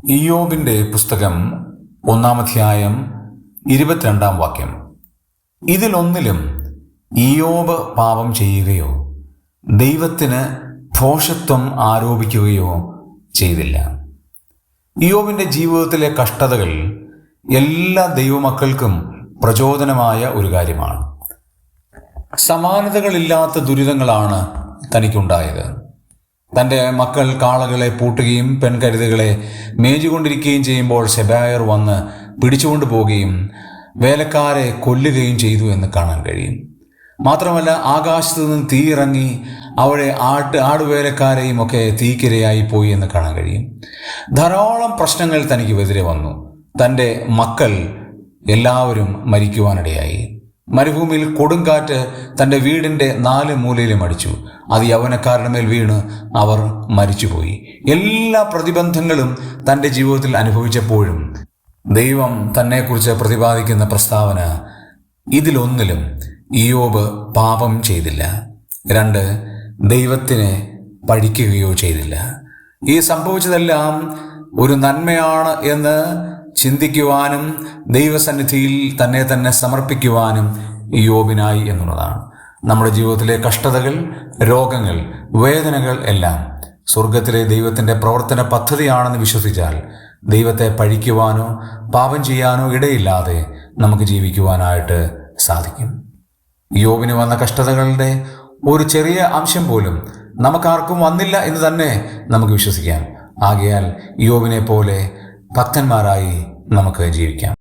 ഇയ്യോബിന്റെ പുസ്തകം 1-ാം അധ്യായം 22-ാം വാക്യം. ഇതിലൊന്നിലും ഇയ്യോബ് പാപം ചെയ്യുകയോ ദൈവത്തിന് ഭോഷത്വം ആരോപിക്കുകയോ ചെയ്തില്ല. ഇയ്യോബിന്റെ ജീവിതത്തിലെ കഷ്ടതകൾ എല്ലാ ദൈവമക്കൾക്കും പ്രചോദനമായ ഒരു കാര്യമാണ്. സമാനതകളില്ലാത്ത ദുരിതങ്ങളാണ് തനിക്കുണ്ടായത്. തൻ്റെ മക്കൾ കാളകളെ പൂട്ടുകയും പെൺകരുതുകളെ മേഞ്ഞുകൊണ്ടിരിക്കുകയും ചെയ്യുമ്പോൾ ശെബായർ വന്ന് പിടിച്ചുകൊണ്ടു പോവുകയും വേലക്കാരെ കൊല്ലുകയും ചെയ്തു എന്ന് കാണാൻ കഴിയും. മാത്രമല്ല, ആകാശത്തു നിന്ന് തീ ഇറങ്ങി അവിടെ ആടുവേലക്കാരെയും ഒക്കെ തീക്കിരയായി പോയി എന്ന് കാണാൻ കഴിയും. ധാരാളം പ്രശ്നങ്ങൾ തനിക്കെതിരെ വന്നു. തൻ്റെ മക്കൾ എല്ലാവരും മരിക്കുവാനിടയായി. മരുഭൂമിയിൽ കൊടുങ്കാറ്റ് തൻ്റെ വീടിൻ്റെ 4 മൂലയിലും അടിച്ചു. അത് യൗവനക്കാരുടെ മേൽ വീണ് അവർ മരിച്ചുപോയി. എല്ലാ പ്രതിബന്ധങ്ങളും തൻ്റെ ജീവിതത്തിൽ അനുഭവിച്ചപ്പോഴും ദൈവം തന്നെക്കുറിച്ച് പ്രതിപാദിക്കുന്ന പ്രസ്താവന, ഇതിലൊന്നിലും ഇയ്യോബ് പാപം ചെയ്തില്ല. 2, ദൈവത്തിനെ പഴിക്കുകയോ ചെയ്തില്ല. ഈ സംഭവിച്ചതെല്ലാം ഒരു നന്മയാണ് എന്ന് ചിന്തിക്കുവാനും ദൈവസന്നിധിയിൽ തന്നെ സമർപ്പിക്കുവാനും ഇയ്യോബിനായി എന്നുള്ളതാണ്. നമ്മുടെ ജീവിതത്തിലെ കഷ്ടതകൾ, രോഗങ്ങൾ, വേദനകൾ എല്ലാം സ്വർഗത്തിലെ ദൈവത്തിൻ്റെ പ്രവർത്തന പദ്ധതിയാണെന്ന് വിശ്വസിച്ചാൽ ദൈവത്തെ പഴിക്കുവാനോ പാപം ചെയ്യാനോ ഇടയില്ലാതെ നമുക്ക് ജീവിക്കുവാനായിട്ട് സാധിക്കും. ഇയ്യോബിന് വന്ന കഷ്ടതകളുടെ ഒരു ചെറിയ അംശം പോലും നമുക്കാർക്കും വന്നില്ല എന്ന് തന്നെ നമുക്ക് വിശ്വസിക്കാം. ആകയാൽ ഇയ്യോബിനെ പോലെ ഭക്തന്മാരായി നമുക്ക് ജീവിക്കാം.